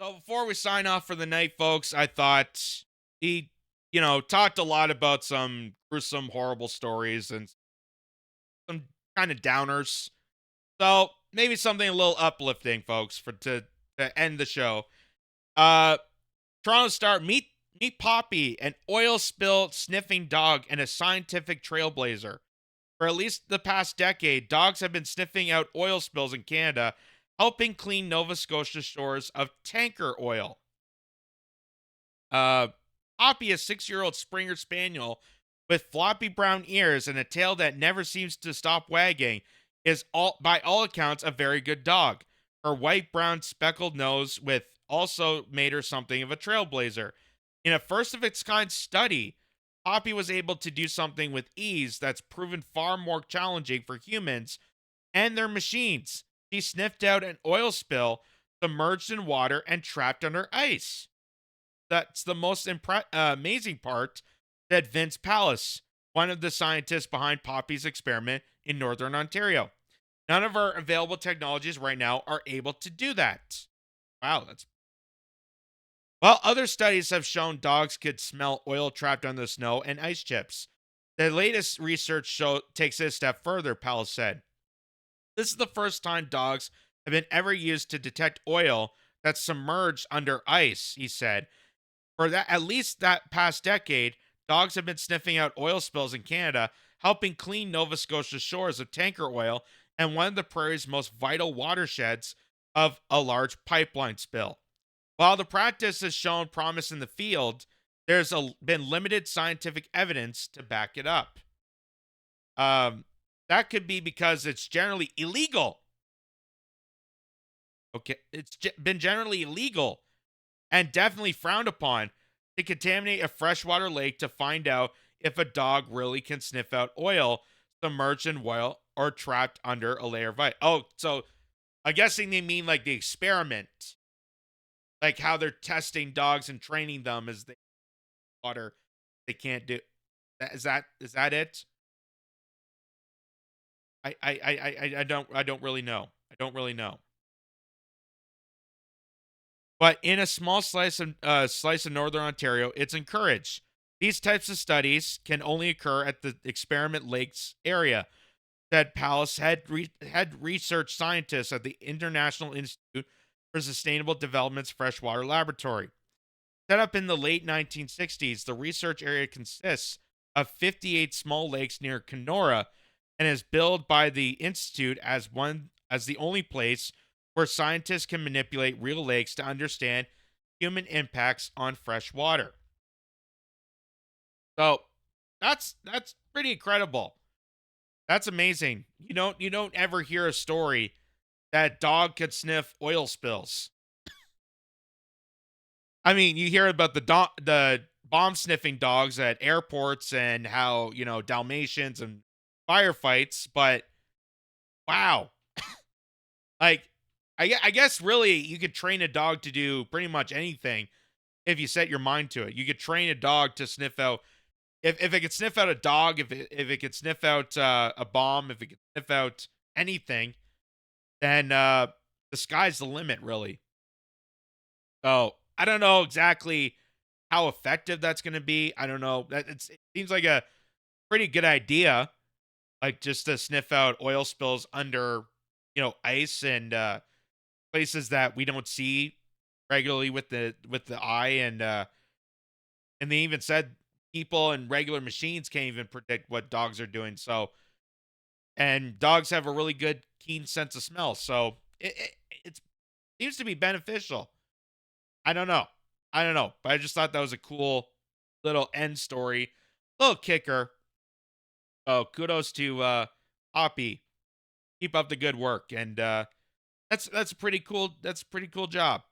So before we sign off for the night, folks, I thought he, talked a lot about some gruesome, horrible stories and some kind of downers. So maybe something a little uplifting, folks, to end the show. Uh, Toronto Star, meet Poppy, an oil spill sniffing dog and a scientific trailblazer. For at least the past decade, dogs have been sniffing out oil spills in Canada, helping clean Nova Scotia shores of tanker oil. Uh, Poppy, a 6-year-old Springer Spaniel with floppy brown ears and a tail that never seems to stop wagging, is by all accounts a very good dog. Her white brown speckled nose with also made her something of a trailblazer. In a first of its kind study, Poppy was able to do something with ease that's proven far more challenging for humans and their machines. She sniffed out an oil spill submerged in water and trapped under ice. That's the most amazing part, said Vince Pallas, one of the scientists behind Poppy's experiment in Northern Ontario. None of our available technologies right now are able to do that. Wow, that's. Well, other studies have shown dogs could smell oil trapped under the snow and ice chips. The latest research takes it a step further, Pallas said. This is the first time dogs have been ever used to detect oil that's submerged under ice, he said. For that at least that past decade, dogs have been sniffing out oil spills in Canada, helping clean Nova Scotia shores of tanker oil and one of the prairie's most vital watersheds of a large pipeline spill. While the practice has shown promise in the field, been limited scientific evidence to back it up. Um, that could be because it's generally illegal. Okay, been generally illegal and definitely frowned upon to contaminate a freshwater lake to find out if a dog really can sniff out oil submerged in oil or trapped under a layer of ice. Oh, so I'm guessing they mean like the experiment, like how they're testing dogs and training them as they water they can't do. Is that it? I don't really know. I don't really know. But in a small slice of northern Ontario, it's encouraged. These types of studies can only occur at the experiment lakes area, said Pallas, head research scientist at the International Institute for Sustainable Development's freshwater laboratory. Set up in the late 1960s, the research area consists of 58 small lakes near Kenora and is billed by the institute as the only place where scientists can manipulate real lakes to understand human impacts on fresh water. So that's pretty incredible. That's amazing. You don't ever hear a story that dog could sniff oil spills. I mean, you hear about the bomb sniffing dogs at airports and how, Dalmatians and firefights, but wow. Like I guess really you could train a dog to do pretty much anything if you set your mind to it. You could train a dog to sniff out if it could sniff out a dog, if it could sniff out a bomb, if it could sniff out anything, then the sky's the limit, really. So I don't know exactly how effective that's going to be. I don't know. It seems like a pretty good idea, like just to sniff out oil spills under, ice and places that we don't see regularly with the eye, and they even said people and regular machines can't even predict what dogs are doing. So, and dogs have a really good keen sense of smell, so it seems to be beneficial. I don't know. I don't know, but I just thought that was a cool little end story, little kicker. Oh, kudos to Poppy. Keep up the good work, and that's a pretty cool. That's a pretty cool job.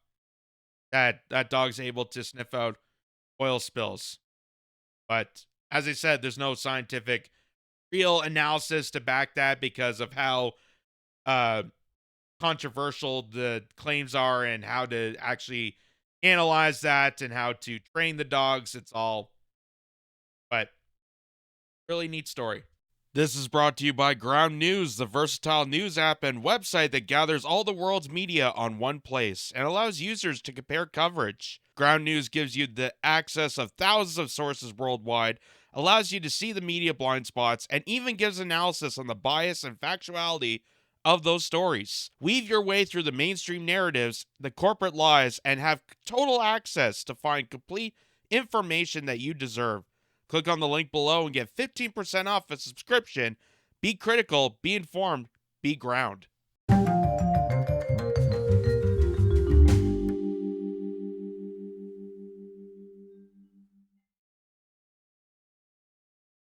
That dog's able to sniff out oil spills. But as I said, there's no scientific real analysis to back that because of how uh, controversial the claims are and how to actually analyze that and how to train the dogs. It's all, but really neat story. This is brought to you by Ground News, the versatile news app and website that gathers all the world's media on one place and allows users to compare coverage. Ground News gives you the access of thousands of sources worldwide, allows you to see the media blind spots, and even gives analysis on the bias and factuality of those stories. Weave your way through the mainstream narratives, the corporate lies, and have total access to find complete information that you deserve. Click on the link below and get 15% off a subscription. Be critical, be informed, be ground.